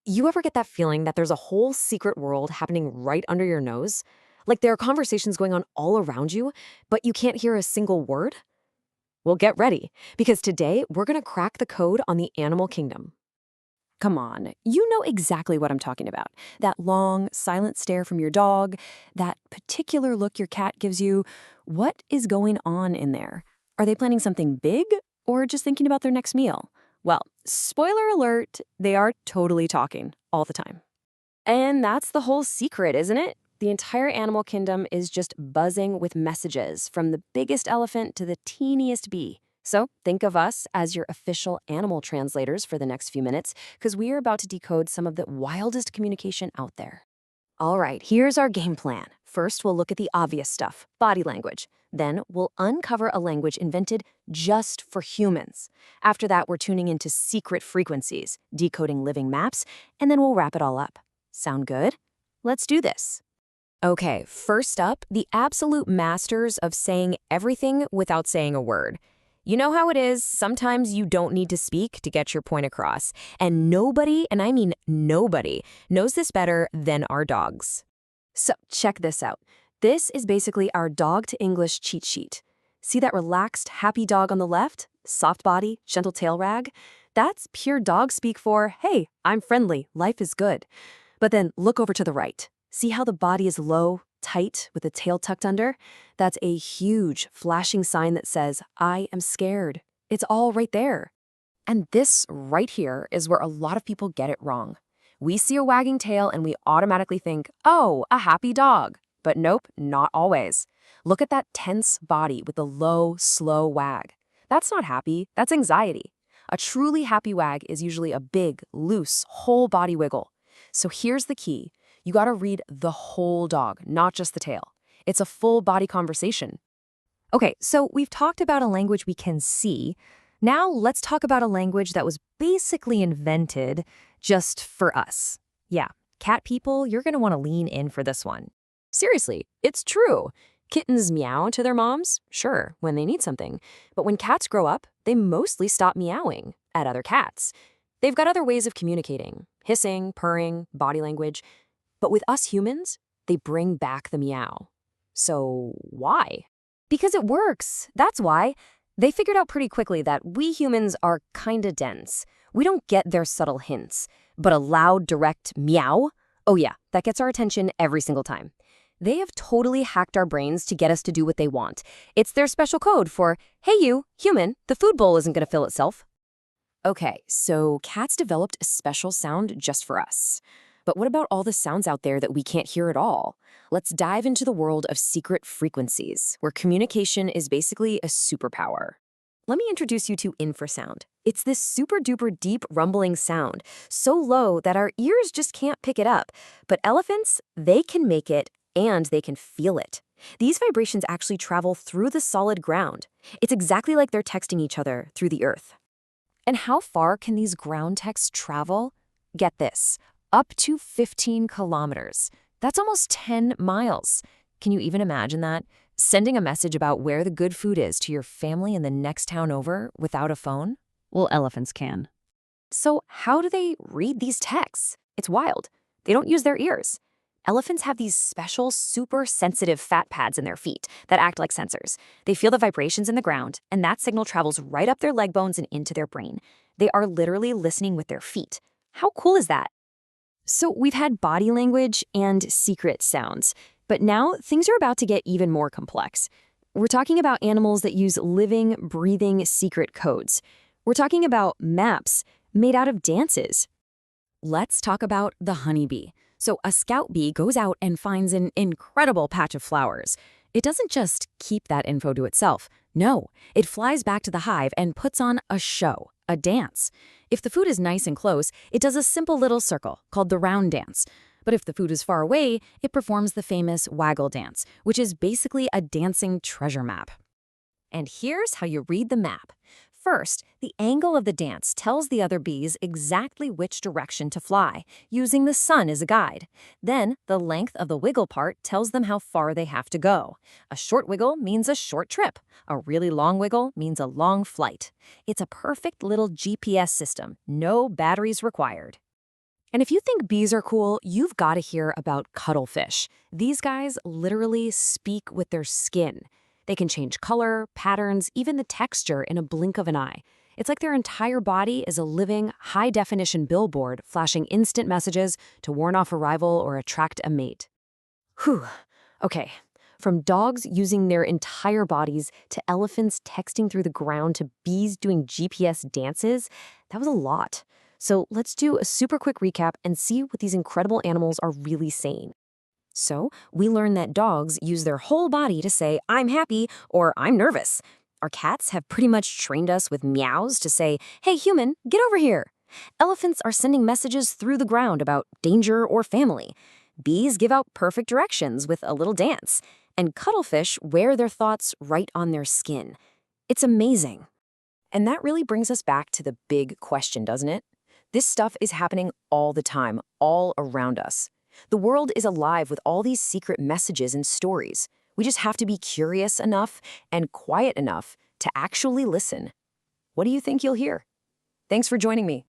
You ever get that feeling that there's a whole secret world happening right under your nose? Like there are conversations going on all around you, but you can't hear a single word? Well, get ready, because today we're going to crack the code on the animal kingdom. Come on, you know exactly what I'm talking about. That long, silent stare from your dog, that particular look your cat gives you. What is going on in there? Are they planning something big or just thinking about their next meal? Well, spoiler alert, they are totally talking all the time. And that's the whole secret, isn't it? The entire animal kingdom is just buzzing with messages from the biggest elephant to the teeniest bee. So think of us as your official animal translators for the next few minutes, because we are about to decode some of the wildest communication out there. All right, here's our game plan. First, we'll look at the obvious stuff, body language. Then, we'll uncover a language invented just for humans. After that, we're tuning into secret frequencies, decoding living maps, and then we'll wrap it all up. Sound good? Let's do this. Okay, first up, the absolute masters of saying everything without saying a word. You know how it is, sometimes you don't need to speak to get your point across. And nobody, and I mean nobody, knows this better than our dogs. So check this out. This is basically our dog to English cheat sheet. See that relaxed, happy dog on the left? Soft body, gentle tail wag? That's pure dog speak for, hey, I'm friendly, life is good. But then look over to the right. See how the body is low, tight, with the tail tucked under? That's a huge, flashing sign that says, I am scared. It's all right there. And this right here is where a lot of people get it wrong. We see a wagging tail and we automatically think, oh, a happy dog. But nope, not always. Look at that tense body with the low, slow wag. That's not happy, that's anxiety. A truly happy wag is usually a big, loose, whole body wiggle. So here's the key. You gotta read the whole dog, not just the tail. It's a full body conversation. Okay, so we've talked about a language we can see. Now let's talk about a language that was basically invented just for us. Yeah, cat people, you're gonna wanna lean in for this one. Seriously, it's true. Kittens meow to their moms, sure, when they need something. But when cats grow up, they mostly stop meowing at other cats. They've got other ways of communicating, hissing, purring, body language. But with us humans, they bring back the meow. So why? Because it works. That's why. They figured out pretty quickly that we humans are kinda dense. We don't get their subtle hints. But a loud, direct meow? Oh yeah, that gets our attention every single time. They have totally hacked our brains to get us to do what they want. It's their special code for, hey you, human, the food bowl isn't gonna fill itself. Okay, so cats developed a special sound just for us. But what about all the sounds out there that we can't hear at all? Let's dive into the world of secret frequencies, where communication is basically a superpower. Let me introduce you to infrasound. It's this super duper deep rumbling sound, so low that our ears just can't pick it up. But elephants, they can make it and they can feel it. These vibrations actually travel through the solid ground. It's exactly like they're texting each other through the earth. And how far can these ground texts travel? Get this, up to 15 kilometers. That's almost 10 miles. Can you even imagine that? Sending a message about where the good food is to your family in the next town over without a phone? Well, elephants can. So how do they read these texts? It's wild. They don't use their ears. Elephants have these special, super sensitive fat pads in their feet that act like sensors. They feel the vibrations in the ground, and that signal travels right up their leg bones and into their brain. They are literally listening with their feet. How cool is that? So we've had body language and secret sounds, but now things are about to get even more complex. We're talking about animals that use living, breathing secret codes. We're talking about maps made out of dances. Let's talk about the honeybee. So a scout bee goes out and finds an incredible patch of flowers. It doesn't just keep that info to itself. No, it flies back to the hive and puts on a show, a dance. If the food is nice and close, it does a simple little circle called the round dance. But if the food is far away, it performs the famous waggle dance, which is basically a dancing treasure map. And here's how you read the map. First, the angle of the dance tells the other bees exactly which direction to fly, using the sun as a guide. Then, the length of the wiggle part tells them how far they have to go. A short wiggle means a short trip. A really long wiggle means a long flight. It's a perfect little GPS system, no batteries required. And if you think bees are cool, you've got to hear about cuttlefish. These guys literally speak with their skin. They can change color, patterns, even the texture in a blink of an eye. It's like their entire body is a living, high-definition billboard flashing instant messages to warn off arrival or attract a mate. Whew. Okay. From dogs using their entire bodies to elephants texting through the ground to bees doing GPS dances, that was a lot. So let's do a super quick recap and see what these incredible animals are really saying. So, we learned that dogs use their whole body to say, I'm happy or I'm nervous. Our cats have pretty much trained us with meows to say, hey, human, get over here. Elephants are sending messages through the ground about danger or family. Bees give out perfect directions with a little dance. And cuttlefish wear their thoughts right on their skin. It's amazing. And that really brings us back to the big question, doesn't it? This stuff is happening all the time, all around us. The world is alive with all these secret messages and stories. We just have to be curious enough and quiet enough to actually listen. What do you think you'll hear? Thanks for joining me.